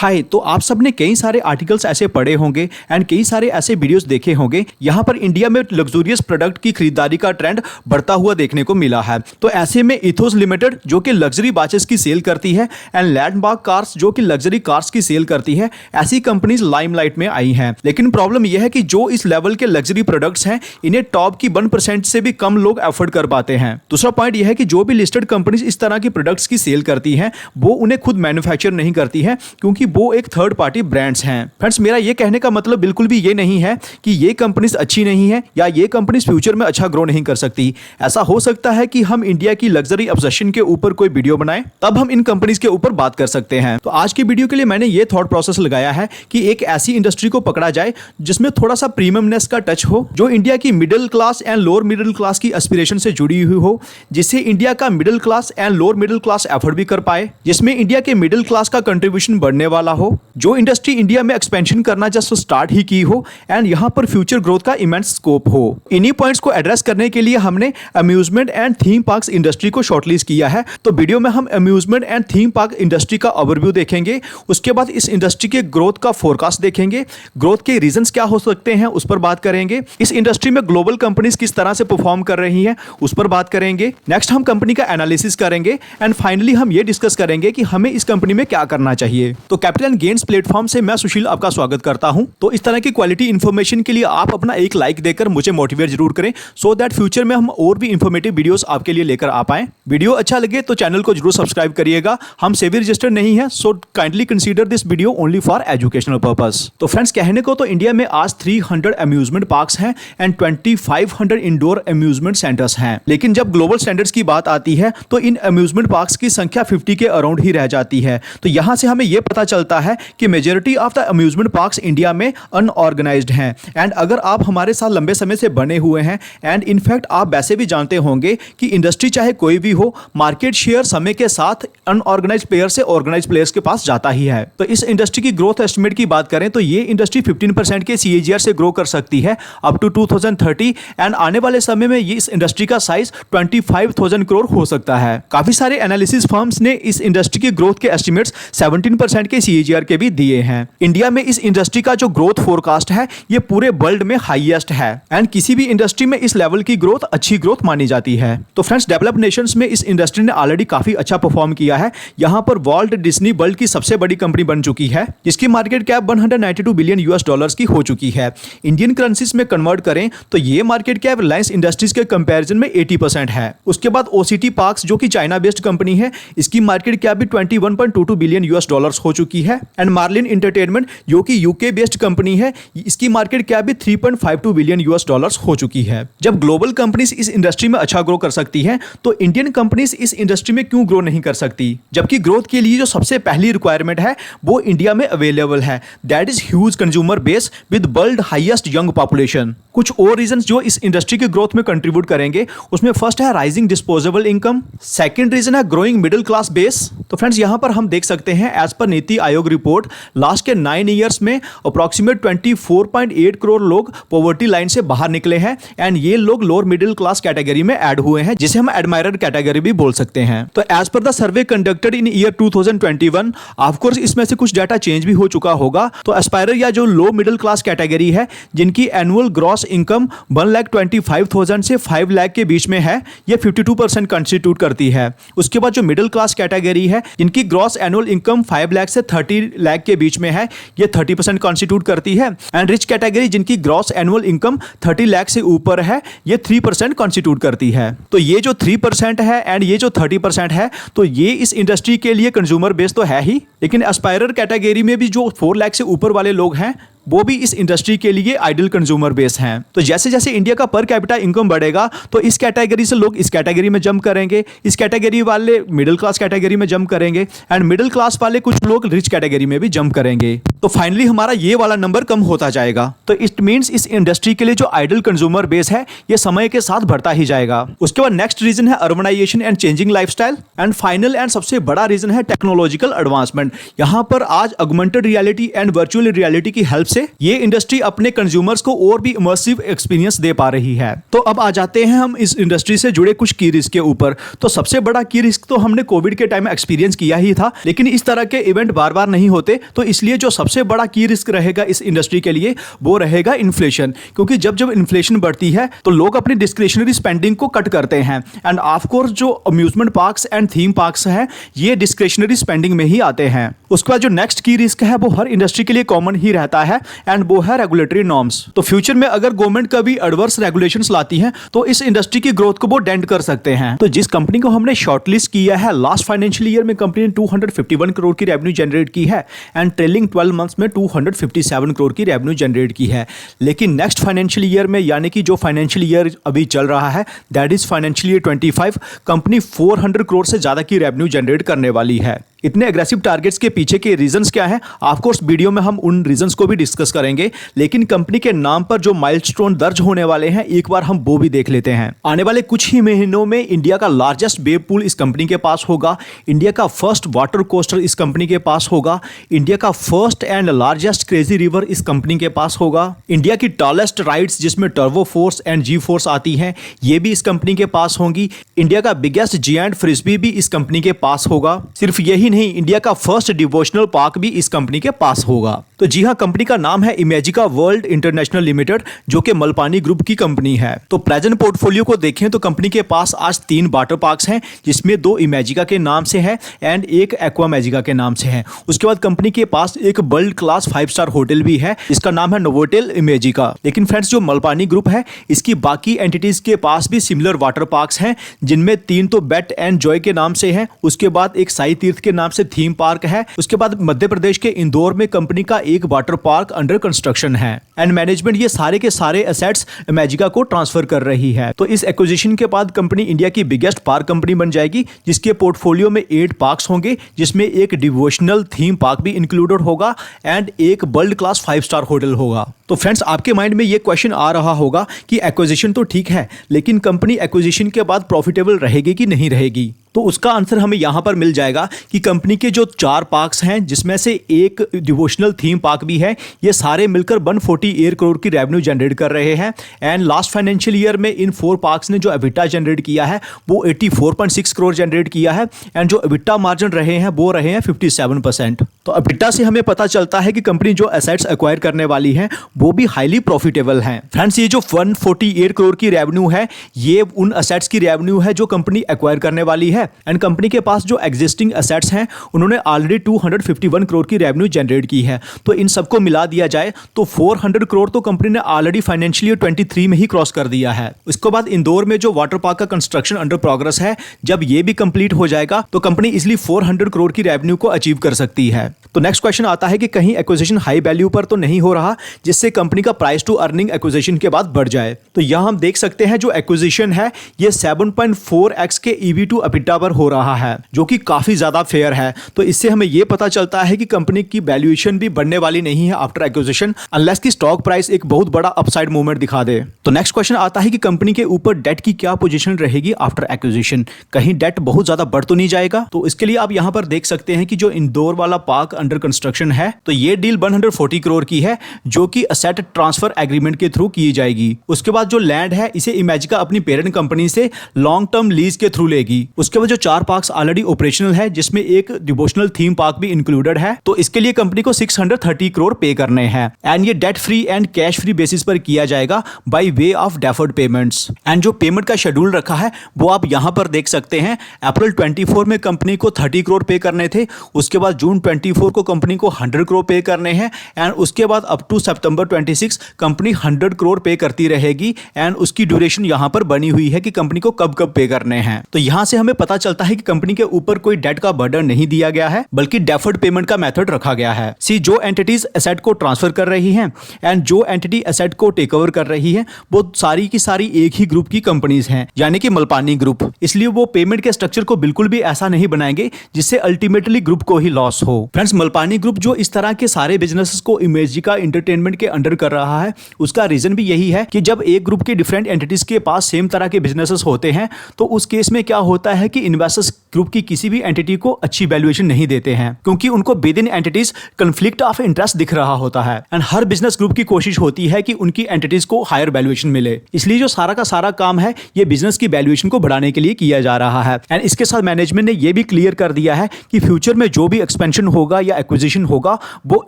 हाय, तो आप सबने कई सारे आर्टिकल्स ऐसे पढ़े होंगे एंड कई सारे ऐसे वीडियोस देखे होंगे। यहाँ पर इंडिया में लग्जरियस प्रोडक्ट की खरीदारी का ट्रेंड बढ़ता हुआ देखने को मिला है। तो ऐसे में इथोस लिमिटेड जो कि लग्जरी वॉचेस की सेल करती है एंड लैंडमार्क कार्स जो कि लग्जरी कार्स की सेल करती है, ऐसी कंपनीज लाइमलाइट में आई हैं। लेकिन प्रॉब्लम यह है कि जो इस लेवल के लग्जरी प्रोडक्ट्स हैं, इन्हें टॉप की 1% से भी कम लोग अफोर्ड कर पाते हैं। दूसरा पॉइंट यह है कि जो भी लिस्टेड कंपनीज इस तरह की प्रोडक्ट्स की सेल करती हैं, वो उन्हें खुद मैन्युफैक्चर नहीं करती है, क्योंकि वो एक थर्ड पार्टी ब्रांड्स हैं। फ्रेंड्स, मेरा ये कहने का मतलब बिल्कुल भी ये नहीं है कि ये कंपनीज अच्छी नहीं है या ये कंपनीज फ्यूचर में अच्छा ग्रो नहीं कर सकती। ऐसा हो सकता है कि हम इंडिया की लग्जरी ऑब्सेशन के ऊपर कोई वीडियो बनाएं, तब हम इन कंपनीज के ऊपर बात कर सकते हैं। तो आज की वीडियो के लिए मैंने ये थॉट प्रोसेस लगाया है कि एक ऐसी इंडस्ट्री को पकड़ा जाए जिसमें थोड़ा सा प्रीमियमनेस का टच हो, जो इंडिया की middle class and lower middle class की एस्पिरेशन से जुड़ी हुई हो, जिससे इंडिया का middle class and lower middle class effort भी कर पाए, जिसमें इंडिया के मिडिल क्लास का कंट्रीब्यूशन बढ़ने वाला हो, जो इंडस्ट्री इंडिया में एक्सपेंशन करना जस्ट स्टार्ट ही की हो एंड यहां पर फ्यूचर ग्रोथ का इमेंस स्कोप हो। इन्हीं पॉइंट्स को एड्रेस करने के लिए हमने amusement and theme parks industry को शॉर्टलिस्ट किया है। तो वीडियो में हम amusement and theme park industry का ओवरव्यू देखेंगे, उसके बाद इस इंडस्ट्री के ग्रोथ का फोरकास्ट देखेंगे, ग्रोथ के रीजंस क्या हो सकते हैं उस पर बात करेंगे, इस इंडस्ट्री में ग्लोबल कंपनीज किस तरह से परफॉर्म कर रही हैं उस पर बात करेंगे, नेक्स्ट हम कंपनी का एनालिसिस करेंगे एंड फाइनली हम ये डिस्कस करेंगे कि हमें इस कंपनी में क्या करना चाहिए। तो कैपिटल एंड गेन्स प्लेटफॉर्म से मैं सुशील आपका स्वागत करता हूं। तो इस तरह की क्वालिटी इंफॉर्मेशन के लिए आप अपना एक लाइक देकर मुझे मोटिवेट जरूर करें, सो दैट फ्यूचर में हम और भी इंफॉर्मेटिव वीडियोस आपके लिए लेकर आ पाएं। वीडियो अच्छा लगे तो चैनल को जरूर सब्सक्राइब करिएगा। हम सेबी रजिस्टर्ड नहीं है, so kindly consider this video only for educational purpose. तो फ्रेंड्स, कहने को तो इंडिया में आज 300 अम्यूजमेंट पार्क्स हैं एंड 2500 इंडोर अम्यूजमेंट सेंटर्स हैं। लेकिन जब ग्लोबल स्टैंडर्ड्स की बात आती है तो इन अम्यूजमेंट पार्क्स की संख्या 50 के अराउंड ही रह जाती है। तो यहां से हमें यह पता चलता है कि majority of the amusement parks India में अनऑर्गेनाइज्ड हैं। एंड अगर आप हमारे साथ लंबे समय से बने हुए हैं एंड इनफैक्ट आप वैसे भी जानते होंगे कि इंडस्ट्री चाहे कोई भी हो, मार्केट शेयर समय के साथ अनऑर्गेनाइज्ड प्लेयर से ऑर्गेनाइज्ड प्लेयर्स के पास जाता ही है। तो इस इंडस्ट्री की ग्रोथ एस्टिमेट की बात करें तो ये इंडस्ट्री 15% के CAGR से ग्रो कर सकती है अप टू 2030 एंड आने वाले समय में ये इस इंडस्ट्री का साइज 25,000 करोड़ हो सकता है। काफी सारे एनालिसिस फर्म्स ने इस इंडस्ट्री की ग्रोथ के एस्टिमेट्स 17% के CAGR के भी दिए हैं। इंडिया में इस इंडस्ट्री का जो ग्रोथ फोरकास्ट है ये पूरे वर्ल्ड में हाईएस्ट है एंड किसी भी इंडस्ट्री में इस लेवल की ग्रोथ अच्छी ग्रोथ मानी जाती है। तो फ्रेंड्स, डेवलप्ड नेशंस में इस इंडस्ट्री ने ऑलरेडी काफी अच्छा परफॉर्म किया है। यहां पर वॉल्ट डिज्नी वर्ल्ड की सबसे बड़ी कंपनी बन चुकी है, जिसकी मार्केट कैप 192 बिलियन US की हो चुकी है। इंडियन करेंसीज में कन्वर्ट करें तो ये मार्केट कैप रिलायंस इंडस्ट्रीज के कंपैरिजन में 80% है। उसके बाद OCT पार्क्स जो कि चाइना बेस्ड कंपनी है, इसकी मार्केट कैप भी 21.22 बिलियन US हो चुकी है। एंड मार्लिन एंटरटेनमेंट जो कि यूके बेस्ड कंपनी है, इसकी मार्केट कैप भी 3.52 बिलियन US हो चुकी है। जब ग्लोबल कंपनीज इस इंडस्ट्री में अच्छा ग्रो कर सकती हैं, तो इंडियन कंपनीज इस इंडस्ट्री में क्यों ग्रो नहीं कर सकती? जबकि ग्रोथ के लिए जो सबसे पहली रिक्वायरमेंट है वो इंडिया में अवेलेबल है, that is huge consumer base with world highest young population. कुछ और रीजंस जो इस इंडस्ट्री के ग्रोथ में कंट्रीब्यूट करेंगे, उसमें फर्स्ट है rising disposable income, second reason है ग्रोइंग मिडिल क्लास बेस। तो फ्रेंड्स, यहां पर हम देख सकते हैं as per NITI Aayog report, last के 9 ईयर्स में अप्रॉक्सीमेट 24.8 करोड़ लोग पॉवर्टी लाइन से बाहर निकले हैं एंड ये लोग लोअर मिडिल क्लास कैटेगरी में ऐड हुए हैं, जिसे हम एडमायरर कैटेगरी भी बोल सकते हैं। तो as per the survey conducted in year 2021, of course इसमें से कुछ डाटा चेंज भी हो चुका होगा। तो एस्पायरर या जो लो मिडिल क्लास कैटेगरी है, जिनकी एनुअल ग्रॉस इनकम 1,25,000 से 5 लाख के बीच में है, ये 52% कंस्टिट्यूट करती है। उसके बाद जो मिडिल क्लास कैटेगरी है, जिनकी ग्रॉस एनुअल इनकम 5 लाख से 30 लाख के बीच में है, ये 30% कंस्टिट्यूट करती है। एंड रिच कैटेगरी जिनकी ग्रॉस एनुअल इनकम 30 लाख से ऊपर है, ये 3% कंस्टिट्यूट करती है। तो ये जो 3% है एंड ये जो 30% है, तो ये इस इंडस्ट्री के लिए कंज्यूमर बेस तो है ही, लेकिन एस्पायरर कैटेगरी में भी जो 4 लाख से ऊपर वाले लोग हैं, वो भी इस इंडस्ट्री के लिए आइडियल कंज्यूमर बेस हैं। तो जैसे जैसे इंडिया का पर कैपिटा इनकम बढ़ेगा, तो इस कैटेगरी से लोग इस कैटेगरी में जंप करेंगे, इस कैटेगरी वाले मिडिल क्लास कैटेगरी में जंप करेंगे एंड मिडिल क्लास वाले कुछ लोग रिच कैटेगरी में भी जंप करेंगे। तो फाइनली हमारा ये वाला नंबर कम होता जाएगा। तो इट मींस इस इंडस्ट्री के लिए जो आइडल कंज्यूमर बेस है ये समय के साथ बढ़ता ही जाएगा। उसके बाद नेक्स्ट रीजन है urbanisation and changing lifestyle. And final and सबसे बड़ा रीजन है टेक्नोलॉजिकल एडवांसमेंट। यहाँ पर आज augmented reality and virtual reality की हेल्प से ये इंडस्ट्री अपने कंज्यूमर्स को और भी इमर्सिव एक्सपीरियंस दे पा रही है। तो अब आ जाते हैं हम इस इंडस्ट्री से जुड़े कुछ की रिस्क के ऊपर। तो सबसे बड़ा की रिस्क तो हमने कोविड के टाइम एक्सपीरियंस किया ही था, लेकिन इस तरह के इवेंट बार बार नहीं होते। तो इसलिए जो सबसे बड़ा की रिस्क रहेगा इस इंडस्ट्री के लिए वो रहेगा इन्फ्लेशन। क्योंकि जब जब इन्फ्लेशन बढ़ती है तो लोग अपनी डिस्क्रिशनरी स्पेंडिंग को कट करते हैं। एंड ऑफ कोर्स जो amusement parks and theme parks हैं ये डिस्क्रिशनरी स्पेंडिंग में ही आते हैं। उसके बाद जो नेक्स्ट की रिस्क है वो हर इंडस्ट्री के लिए कॉमन ही रहता है एंड वो है रेगुलेटरी नॉर्म्स। तो फ्यूचर में अगर गवर्नमेंट कभी एडवर्स रेगुलेशंस लाती है तो इस इंडस्ट्री की ग्रोथ को वो डेंट कर सकते हैं। तो जिस कंपनी को हमने शॉर्टलिस्ट किया है लास्ट फाइनेंशियल ईयर में कंपनी ने 251 करोड़ की रेवेन्यू जनरेट की है एंड ट्रेलिंग 12 मंथ्स में 257 करोड़ की रेवेन्यू जनरेट की है। लेकिन नेक्स्ट फाइनेंशियल ईयर में यानी कि जो फाइनेंशियल ईयर अभी चल रहा है that is financial year 25 company 400 crore से ज्यादा की रेवेन्यू जनरेट करने वाली है। इतने एग्रेसिव टारगेट्स के पीछे के रीजंस क्या हैं? ऑफ कोर्स वीडियो में हम उन रीजंस को भी डिस्कस करेंगे, लेकिन कंपनी के नाम पर जो माइलस्टोन दर्ज होने वाले हैं एक बार हम वो भी देख लेते हैं। आने वाले कुछ ही महीनों में इंडिया का लार्जेस्ट वेव पूल इस कंपनी के पास होगा, इंडिया का फर्स्ट वाटर कोस्टर इस कंपनी के पास होगा, इंडिया का first and largest crazy river इस कंपनी के पास होगा, इंडिया की टॉलेस्ट राइड्स जिसमें turbo force and G force आती हैं ये भी इस कंपनी के पास होंगी, इंडिया का बिगेस्ट जायंट फ्रिस्बी भी इस कंपनी के पास होगा। सिर्फ यही नहीं, इंडिया का फर्स्ट डिवोशनल पार्क भी इस कंपनी के पास होगा। तो जी हां, कंपनी का नाम है इमेजिका वर्ल्ड इंटरनेशनल लिमिटेड जो कि मलपानी ग्रुप की कंपनी है। तो प्रेजेंट पोर्टफोलियो को देखें तो कंपनी के पास आज 3 वाटर पार्क्स हैं जिसमें 2 इमेजिका के नाम से है एंड एक एक्वा मैजिका के नाम से है। उसके बाद कंपनी के पास एक वर्ल्ड क्लास 5 स्टार होटल भी है जिसका नाम है नोवोटेल इमेजिका। लेकिन फ्रेंड्स जो मलपानी ग्रुप है इसकी बाकी एंटिटीज के पास भी सिमिलर वाटर पार्क्स हैं जिनमें 3 तो बेट एंड जॉय के नाम से है, उसके बाद एक साई तीर्थ के नाम से थीम पार्क है, उसके बाद मध्य प्रदेश के इंदौर में कंपनी का एक वाटर पार्क अंडर कंस्ट्रक्शन है एंड मैनेजमेंट ये सारे के सारे एसेट्स इमेजिका को ट्रांसफर कर रही है। तो इस एक्विजिशन के बाद कंपनी इंडिया की बिगेस्ट पार्क कंपनी बन जाएगी जिसके पोर्टफोलियो में 8 पार्क्स होंगे जिसमें एक डिवोशनल थीम पार्क भी इंक्लूडेड होगा एंड एक वर्ल्ड क्लास 5 स्टार होटल होगा। तो फ्रेंड्स आपके माइंड में ये क्वेश्चन आ रहा होगा कि एक्विजिशन तो ठीक है लेकिन कंपनी एक्विजिशन के बाद प्रॉफिटेबल रहेगी कि नहीं रहेगी? तो उसका आंसर हमें यहां पर मिल जाएगा कि कंपनी के जो 4 पार्क्स हैं जिसमें से एक डिवोशनल थीम पार्क भी है ये सारे मिलकर 148 करोड़ की रेवेन्यू जनरेट कर रहे हैं एंड लास्ट फाइनेंशियल ईयर में इन 4 पार्क्स ने जो एबिटा जनरेट किया है वो 84.6 करोड़ जनरेट किया है एंड जो एबिटा मार्जिन रहे हैं वो रहे हैं 57%। तो एबिटा से हमें पता चलता है कि कंपनी जो एसेट्स एक्वायर करने वाली है वो भी हाईली प्रॉफिटेबल हैं। फ्रेंड्स ये जो 148 करोड़ की रेवेन्यू है ये उन एसेट्स की रेवेन्यू है जो कंपनी एक्वायर करने वाली है एंड कंपनी के पास जो एग्जिस्टिंग एसेट्स हैं उन्होंने ऑलरेडी 251 करोड़ की रेवेन्यू जनरेट की है। तो इन सबको मिला दिया जाए तो 400 करोड़ तो कंपनी ने ऑलरेडी फाइनेंशियल ईयर 23 में ही क्रॉस कर दिया है। उसके बाद इंदौर में जो वाटर पार्क का कंस्ट्रक्शन अंडर प्रोग्रेस है जब ये भी कंप्लीट हो जाएगा तो कंपनी इजिली 400 करोड़ की रेवेन्यू को अचीव कर सकती है। तो नेक्स्ट क्वेश्चन आता है कि कहीं एक्विजिशन हाई वैल्यू पर तो नहीं हो रहा जिससे कंपनी का प्राइस टू अर्निंग एक्विजिशन के बाद बढ़ जाए? तो यहां हम देख सकते हैं जो एक्विजिशन है ये 7.4x के EV टू एबिटा पर हो रहा है जो कि काफी ज्यादा फेयर है। तो इससे हमें यह पता चलता है कि कंपनी की वैल्यूएशन भी बढ़ने वाली नहीं है आफ्टर एक्विजिशन अनलेस की स्टॉक प्राइस एक बहुत बड़ा अपसाइड मूवमेंट दिखा दे। तो नेक्स्ट क्वेश्चन आता है कि कंपनी के ऊपर डेट की क्या पोजीशन रहेगी आफ्टर एक्विजिशन? कहीं डेट बहुत ज्यादा बढ़ तो नहीं जाएगा? तो इसके लिए आप यहां पर देख सकते हैं कि जो इंदौर वाला पार्क अंडर कंस्ट्रक्शन है तो ये डील 140 करोड़ की है जो कि असेट ट्रांसफर एग्रीमेंट के थ्रू की जाएगी। उसके बाद जो लैंड है इसे इमेजिका अपनी पेरेंट कंपनी से लॉन्ग टर्म लीज के थ्रू लेगी। उसके बाद जो 4 पार्क्स ऑलरेडी ऑपरेशनल है जिसमें एक डिवोशनल थीम पार्क भी इंक्लूडेड है तो इसके लिए कंपनी को 630 करोड़ पे करने हैं एंड ये debt free and cash free basis पर किया जाएगा by way of deferred payments. And जो पेमेंट का शेड्यूल रखा है वो आप यहां पर देख सकते हैं। अप्रैल 24 में कंपनी को 30 करोड़ पे करने थे, उसके बाद जून 24 को कंपनी को 100 करोड़ पे करने हैं एंड उसके बाद अप टू सितंबर 26 कंपनी 100 करोड़ पे करती रहेगी एंड उसकी ड्यूरेशन यहां पर बनी हुई है कि कंपनी को कब कब पे करने हैं। तो यहां से हमें पता चलता है कि कंपनी के ऊपर कोई डेट का बर्डन नहीं दिया गया है बल्कि डेफर्ड पेमेंट का मेथड रखा गया है। सी जो एंटिटीज एसेट को ट्रांसफर कर रही हैं एंड जो एंटिटी एसेट को टेक ओवर कर रही है वो सारी की सारी एक ही ग्रुप की कंपनीज हैं यानी कि मलपानी ग्रुप। इसलिए वो पेमेंट के स्ट्रक्चर को बिल्कुल भी ऐसा नहीं बनाएंगे जिससे अल्टीमेटली ग्रुप को ही लॉस हो। फ्रेंड्स, मलपानी ग्रुप जो इस तरह के सारे बिजनेसेस को इमेजिका एंटरटेनमेंट के अंडर कर रहा है, उसका रीजन भी यही है कि जब एक ग्रुप के डिफरेंट एंटिटीज के पास सेम तरह के बिजनेसेस होते हैं तो उस केस में क्या होता है कि इन्वेस्टर्स ग्रुप की किसी भी एंटिटी को अच्छी वैल्यूएशन नहीं देते हैं, क्योंकि उनको with in entities conflict of interest दिख रहा होता है। एंड हर बिजनेस ग्रुप की कोशिश होती है कि उनकी एंटिटीज को हायर वैल्यूएशन मिले, इसलिए जो सारा का सारा काम है ये बिजनेस की वैल्यूएशन को बढ़ाने के लिए किया जा रहा है। एंड इसके साथ मैनेजमेंट ने यह भी क्लियर कर दिया है कि फ्यूचर में जो भी एक्सपेंशन होगा या एक्विजिशन होगा वो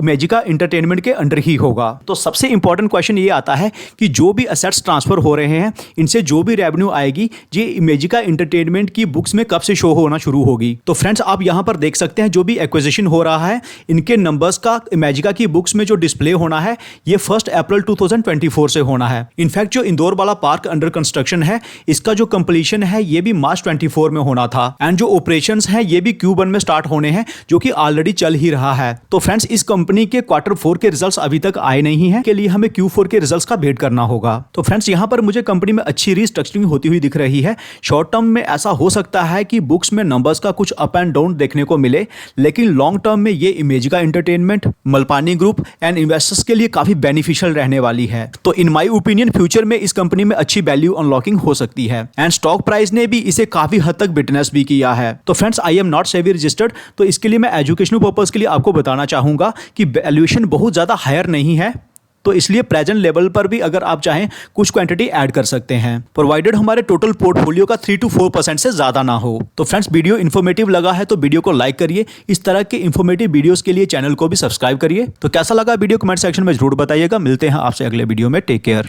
इमेजिका एंटरटेनमेंट के अंडर ही होगा। तो सबसे इंपॉर्टेंट क्वेश्चन ये आता है कि जो भी असेट्स ट्रांसफर हो रहे हैं इनसे जो भी रेवेन्यू आएगी ये इमेजिका एंटरटेनमेंट की बुक्स में कब से शो होना शुरू होगी। तो फ्रेंड्स, आप यहां पर देख सकते हैं जो भी एक्विजिशन हो रहा है इनके नंबर्स का इमेजिका की बुक्स में जो डिस्प्ले होना है ये 1 अप्रैल 2024 से होना है। इनफैक्ट जो इंदौर वाला पार्क अंडर कंस्ट्रक्शन है इसका जो कंप्लीशन है ये भी मार्च 24 में होना था। एंड जो ऑपरेशंस हैं ये भी Q1 में स्टार्ट होने हैं जो कि ऑलरेडी चल ही रहा है। तो फ्रेंड्स, इस कंपनी के Q4 के रिजल्ट्स अभी तक आए नहीं हैं, के लिए हमें Q4 के रिजल्ट्स का वेट करना होगा। तो फ्रेंड्स, यहां पर मुझे कंपनी में अच्छी रीस्ट्रक्चरिंग होती हुई दिख रही है। शॉर्ट टर्म में ऐसा हो सकता है कि बुक्स में नंबर्स का कुछ अप एंड डाउन देखने को मिले, लेकिन लॉन्ग टर्म में ये Imagica entertainment, Malpani group and investors के लिए काफी बेनिफिशियल रहने वाली है। तो इन माय ओपिनियन फ्यूचर में इस कंपनी में अच्छी वैल्यू अनलॉकिंग हो सकती है एंड स्टॉक प्राइस ने भी इसे काफी हद तक विटनेस भी किया है। तो friends, I am not SEBI registered, तो इसके लिए मैं एजुकेशनल पर्पस के लिए आपको बताना चाहूंगा कि वैल्यूएशन बहुत ज्यादा हायर नहीं है, तो इसलिए प्रेजेंट लेवल पर भी अगर आप चाहें कुछ क्वांटिटी ऐड कर सकते हैं, प्रोवाइडेड हमारे टोटल पोर्टफोलियो का 3 to 4% से ज्यादा ना हो। तो फ्रेंड्स, वीडियो इन्फॉर्मेटिव लगा है तो वीडियो को लाइक करिए, इस तरह के इन्फॉर्मेटिव वीडियोस के लिए चैनल को भी सब्सक्राइब करिए। तो कैसा लगा वीडियो कमेंट सेक्शन में जरूर बताइएगा। मिलते हैं आपसे अगले वीडियो में। Take care.